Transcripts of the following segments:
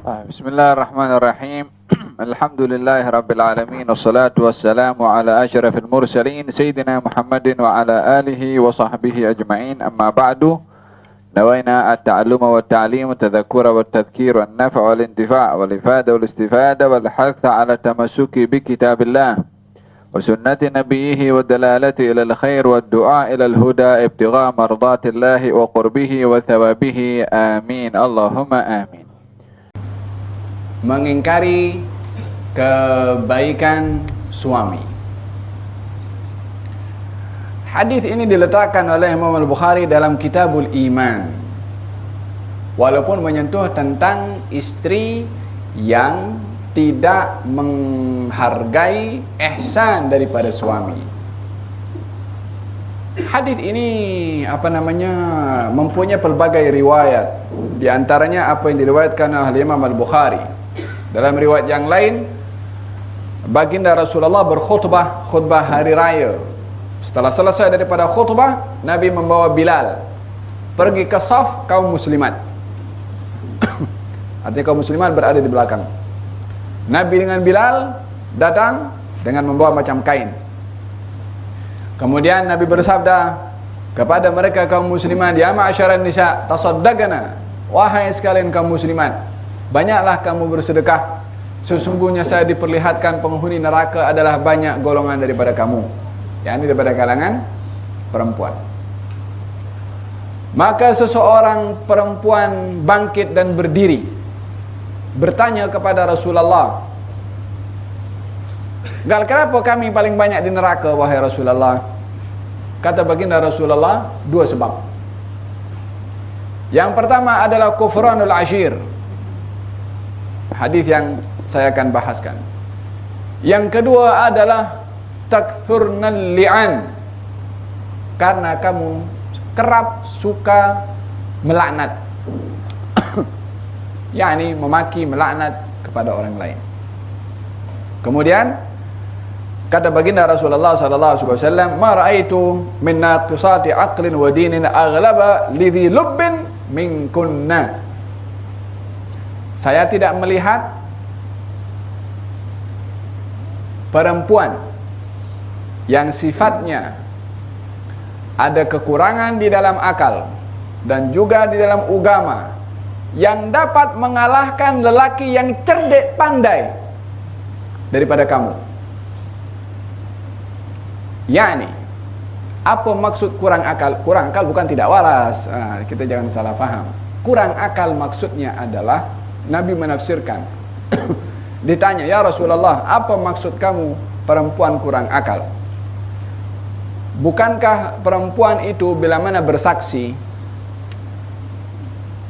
بسم الله الرحمن الرحيم. الحمد لله رب العالمين، والصلاة والسلام على أشرف المرسلين سيدنا محمد وعلى آله وصحبه أجمعين. أما بعد، نوينا التعلم والتعليم والتذكر والتذكير والنفع والانتفاع والإفادة والاستفادة والحث على التمسك بكتاب الله وسنة نبيه والدلالة إلى الخير والدعاء إلى الهدى ابتغاء مرضات الله وقربه وثوابه. آمين اللهم آمين. Mengingkari kebaikan suami. Hadis ini diletakkan oleh Imam Al-Bukhari dalam Kitabul Iman. Walaupun menyentuh tentang istri yang tidak menghargai ihsan daripada suami. Hadis ini mempunyai pelbagai riwayat. Di antaranya apa yang diriwayatkan oleh Imam Al-Bukhari. Dalam riwayat yang lain, baginda Rasulullah berkhutbah hari raya. Setelah selesai daripada khutbah, Nabi membawa Bilal pergi ke saf kaum muslimat. Artinya kaum muslimat berada di belakang. Nabi dengan Bilal datang dengan membawa macam kain. Kemudian Nabi bersabda kepada mereka kaum muslimat, "Ya ma'asyaran nisa, tasaddaqna." Wahai sekalian kaum muslimat, banyaklah kamu bersedekah. Sesungguhnya saya diperlihatkan penghuni neraka adalah banyak golongan daripada kamu, yakni daripada kalangan perempuan. Maka seseorang perempuan bangkit dan berdiri, bertanya kepada Rasulullah, "Kenapa kami paling banyak di neraka, wahai Rasulullah?" Kata baginda Rasulullah, dua sebab. Yang pertama adalah kufranul ashir. Hadis yang saya akan bahaskan. Yang kedua adalah takthurnal li'an. Karena kamu kerap suka melaknat. yakni memaki, melaknat kepada orang lain. Kemudian kata baginda Rasulullah sallallahu alaihi wasallam, "Ma ra'aitu min naqisati aqlin wa dinin aghlaba lidhi lubbin minkunna." Saya tidak melihat perempuan yang sifatnya ada kekurangan di dalam akal dan juga di dalam agama yang dapat mengalahkan lelaki yang cerdik pandai daripada kamu. Yani, apa maksud kurang akal? Kurang akal bukan tidak waras. Kita jangan salah faham. Kurang akal maksudnya adalah Nabi menafsirkan. Ditanya, "Ya Rasulullah, apa maksud kamu perempuan kurang akal? Bukankah perempuan itu bila mana bersaksi,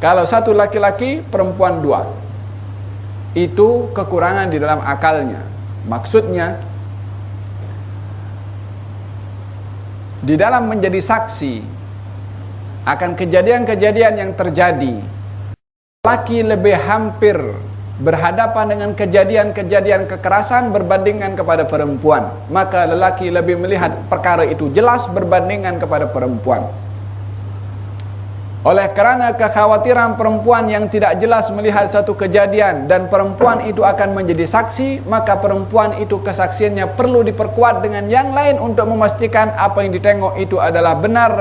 kalau satu laki-laki, perempuan dua, itu kekurangan di dalam akalnya?" Maksudnya, di dalam menjadi saksi akan kejadian-kejadian yang terjadi, laki lebih hampir berhadapan dengan kejadian-kejadian kekerasan berbandingkan kepada perempuan. Maka lelaki lebih melihat perkara itu jelas berbandingkan kepada perempuan. Oleh kerana kekhawatiran perempuan yang tidak jelas melihat satu kejadian dan perempuan itu akan menjadi saksi, maka perempuan itu kesaksiannya perlu diperkuat dengan yang lain untuk memastikan apa yang ditengok itu adalah benar,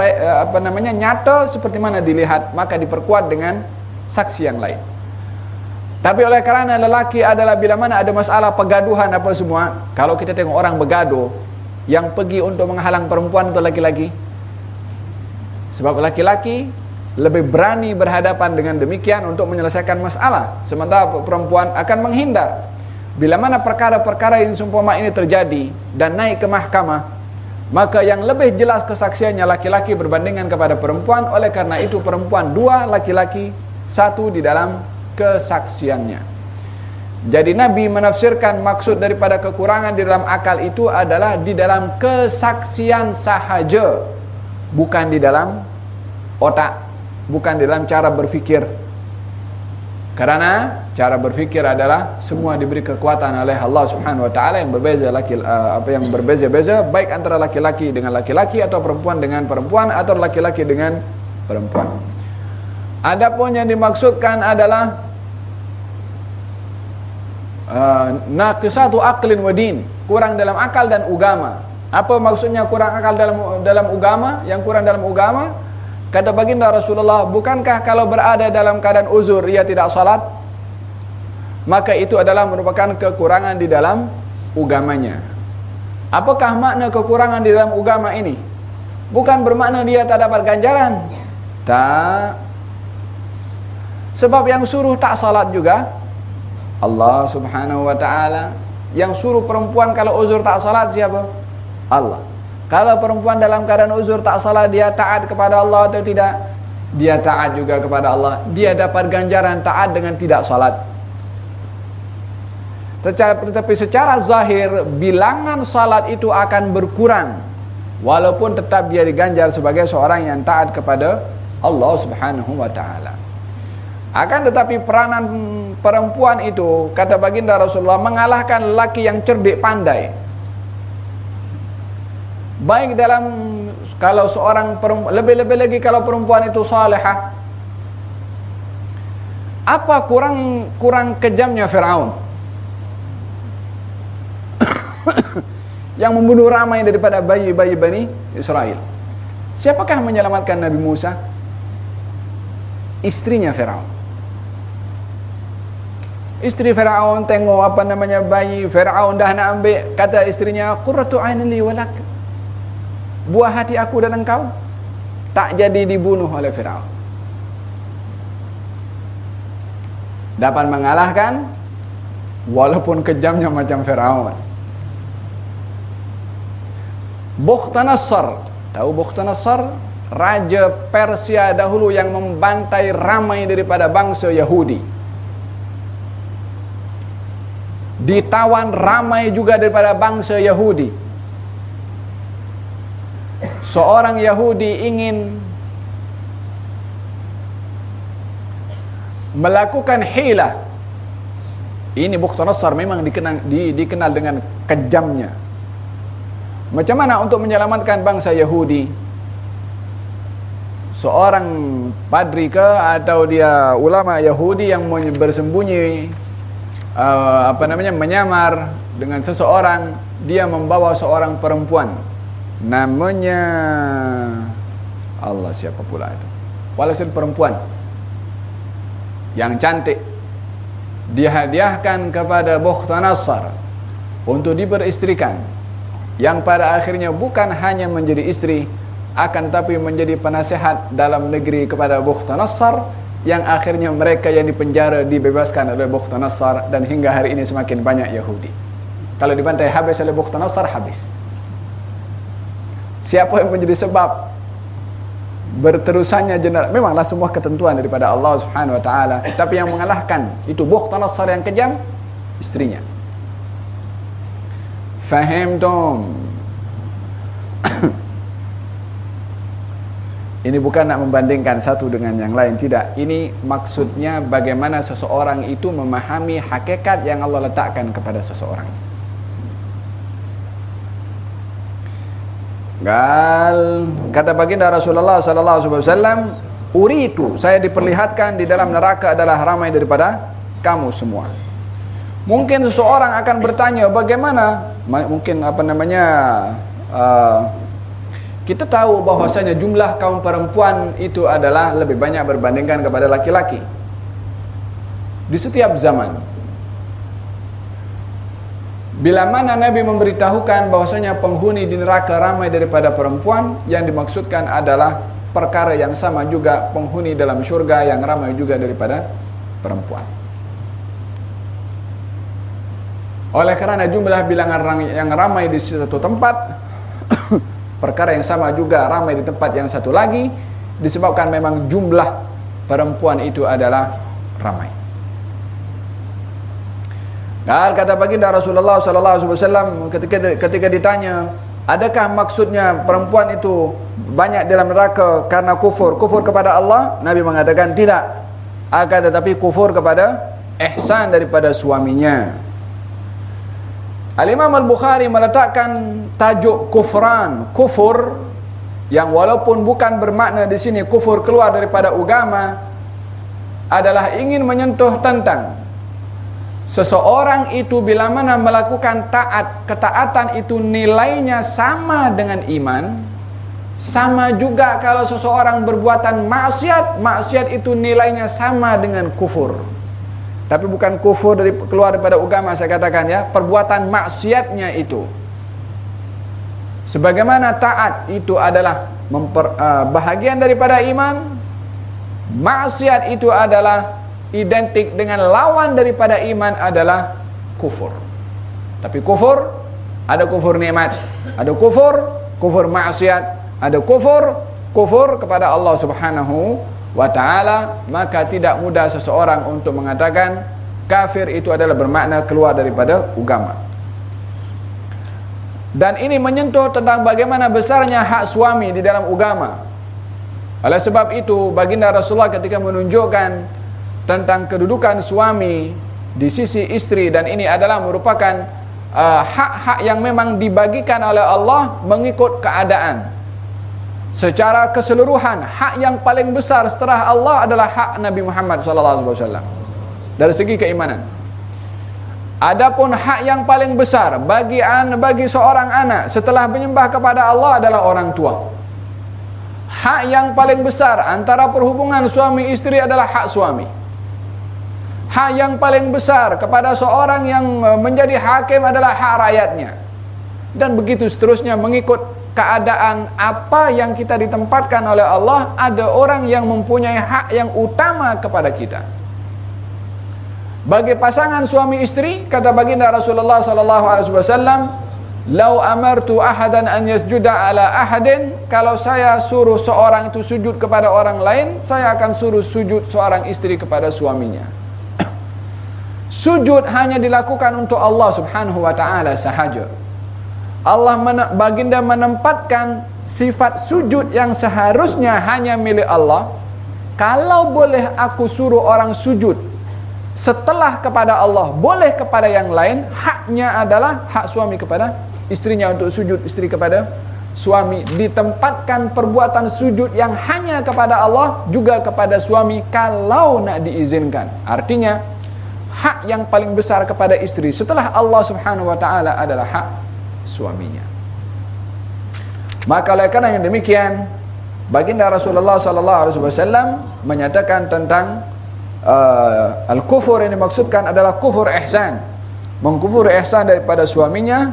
nyata seperti mana dilihat, maka diperkuat dengan saksi yang lain. Tapi oleh kerana lelaki adalah bila mana ada masalah pergaduhan apa semua, kalau kita tengok orang bergaduh, yang pergi untuk menghalang perempuan itu laki-laki. Sebab laki-laki lebih berani berhadapan dengan demikian untuk menyelesaikan masalah, sementara perempuan akan menghindar. Bila mana perkara-perkara yang seumpama ini terjadi dan naik ke mahkamah, maka yang lebih jelas kesaksiannya laki-laki berbandingkan kepada perempuan. Oleh karena itu perempuan dua, laki-laki satu di dalam kesaksiannya. Jadi Nabi menafsirkan maksud daripada kekurangan di dalam akal itu adalah di dalam kesaksian sahaja, bukan di dalam otak, bukan di dalam cara berfikir. Karena cara berfikir adalah semua diberi kekuatan oleh Allah Subhanahu wa taala yang berbeza yang berbeza-beza, baik antara laki-laki dengan laki-laki atau perempuan dengan perempuan atau laki-laki dengan perempuan. Adapun yang dimaksudkan adalah naqisatu aqlin wa din, kurang dalam akal dan agama. Apa maksudnya kurang akal dalam agama? Yang kurang dalam agama, kata baginda Rasulullah, bukankah kalau berada dalam keadaan uzur ia tidak salat, maka itu adalah merupakan kekurangan di dalam agamanya. Apakah makna kekurangan di dalam agama ini? Bukan bermakna dia tak dapat ganjaran. Tak. Sebab yang suruh tak salat juga Allah Subhanahu wa ta'ala. Yang suruh perempuan kalau uzur tak salat siapa? Allah. Kalau perempuan dalam keadaan uzur tak salat, dia taat kepada Allah atau tidak? Dia taat juga kepada Allah. Dia dapat ganjaran taat dengan tidak salat. Tetapi secara zahir bilangan salat itu akan berkurang, walaupun tetap dia diganjar sebagai seorang yang taat kepada Allah Subhanahu wa ta'ala. Akan tetapi peranan perempuan itu, kata baginda Rasulullah, mengalahkan lelaki yang cerdik pandai. Baik dalam, kalau seorang perempuan, lebih-lebih lagi kalau perempuan itu salihah. Apa kurang kejamnya Firaun yang membunuh ramai daripada bayi-bayi Bani Israel? Siapakah menyelamatkan Nabi Musa? Istrinya Firaun. Istri Firaun tengok bayi Firaun dah nak ambil, kata istrinya, qurratu ainin li walak, buah hati aku dan engkau. Tak jadi dibunuh oleh Firaun. Dapat mengalahkan walaupun kejamnya macam Firaun. Bukhtanasar, tahu Bukhtanasar? Raja Persia dahulu yang membantai ramai daripada bangsa Yahudi. Ditawan ramai juga daripada bangsa Yahudi. Seorang Yahudi ingin melakukan hilah. Ini Bukhtanasar memang dikenal dengan kejamnya. Macam mana untuk menyelamatkan bangsa Yahudi? Seorang padri ke atau dia ulama Yahudi yang bersembunyi menyamar dengan seseorang, dia membawa seorang perempuan namanya Allah, siapa pula itu, walhasil perempuan yang cantik, dihadiahkan kepada Bukhtanasar untuk diberistrikan, yang pada akhirnya bukan hanya menjadi istri, akan tapi menjadi penasehat dalam negeri kepada Bukhtanasar, yang akhirnya mereka yang dipenjara dibebaskan oleh Bukhtanasar, dan hingga hari ini semakin banyak Yahudi. Kalau dibantai habis oleh Bukhtanasar, habis. Siapa yang menjadi sebab berterusannya generasi? Memanglah semua ketentuan daripada Allah Subhanahu wa ta'ala, tapi yang mengalahkan itu Bukhtanasar yang kejam, istrinya. Faham dong? Ini bukan nak membandingkan satu dengan yang lain, tidak. Ini maksudnya bagaimana seseorang itu memahami hakikat yang Allah letakkan kepada seseorang. Kata baginda Rasulullah sallallahu alaihi wasallam, uritu, saya diperlihatkan di dalam neraka adalah ramai daripada kamu semua. Mungkin seseorang akan bertanya, bagaimana? Mungkin kita tahu bahwasanya jumlah kaum perempuan itu adalah lebih banyak berbandingkan kepada laki-laki di setiap zaman. Bila mana Nabi memberitahukan bahwasanya penghuni di neraka ramai daripada perempuan, yang dimaksudkan adalah perkara yang sama juga penghuni dalam syurga yang ramai juga daripada perempuan. Oleh kerana jumlah bilangan yang ramai di satu tempat, perkara yang sama juga ramai di tempat yang satu lagi, disebabkan memang jumlah perempuan itu adalah ramai. Dan kata baginda Rasulullah sallallahu alaihi wasallam ketika ditanya, adakah maksudnya perempuan itu banyak dalam neraka karena kufur kepada Allah? Nabi mengatakan tidak, akan tetapi kufur kepada ihsan daripada suaminya. Al-Imam Al-Bukhari meletakkan tajuk kufran, kufur, yang walaupun bukan bermakna di sini kufur keluar daripada agama, adalah ingin menyentuh tentang seseorang itu bila mana melakukan taat, ketaatan itu nilainya sama dengan iman, sama juga kalau seseorang berbuatan maksiat, maksiat itu nilainya sama dengan kufur. Tapi bukan kufur keluar daripada agama, saya katakan ya, perbuatan maksiatnya itu. Sebagaimana taat itu adalah bahagian daripada iman, maksiat itu adalah identik dengan lawan daripada iman adalah kufur. Tapi kufur, ada kufur nikmat, ada kufur maksiat, ada kufur kepada Allah Subhanahu wa ta'ala. Maka tidak mudah seseorang untuk mengatakan kafir itu adalah bermakna keluar daripada agama. Dan ini menyentuh tentang bagaimana besarnya hak suami di dalam agama. Oleh sebab itu, baginda Rasulullah ketika menunjukkan tentang kedudukan suami di sisi istri, dan ini adalah merupakan hak-hak yang memang dibagikan oleh Allah mengikut keadaan. Secara keseluruhan, hak yang paling besar setelah Allah adalah hak Nabi Muhammad SAW dari segi keimanan. Adapun hak yang paling besar bagi seorang anak setelah menyembah kepada Allah adalah orang tua. Hak yang paling besar antara perhubungan suami istri adalah hak suami. Hak yang paling besar kepada seorang yang menjadi hakim adalah hak rakyatnya. Dan begitu seterusnya mengikut keadaan apa yang kita ditempatkan oleh Allah. Ada orang yang mempunyai hak yang utama kepada kita. Bagi pasangan suami istri, kata baginda Rasulullah SAW, "Lau amartu ahadan an yasjuda ala ahadin," kalau saya suruh seorang itu sujud kepada orang lain, saya akan suruh sujud seorang istri kepada suaminya. Sujud hanya dilakukan untuk Allah Subhanahu wa ta'ala sahaja. Baginda menempatkan sifat sujud yang seharusnya hanya milik Allah. Kalau boleh aku suruh orang sujud setelah kepada Allah, boleh kepada yang lain, haknya adalah hak suami kepada istrinya untuk sujud, istri kepada suami. Ditempatkan perbuatan sujud yang hanya kepada Allah juga kepada suami kalau nak diizinkan. Artinya hak yang paling besar kepada istri setelah Allah Subhanahu wa ta'ala adalah hak suaminya. Maka oleh karena yang demikian, baginda Rasulullah SAW menyatakan tentang al-kufur yang dimaksudkan adalah kufur ihsan, mengkufur ihsan daripada suaminya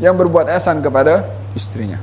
yang berbuat ihsan kepada istrinya.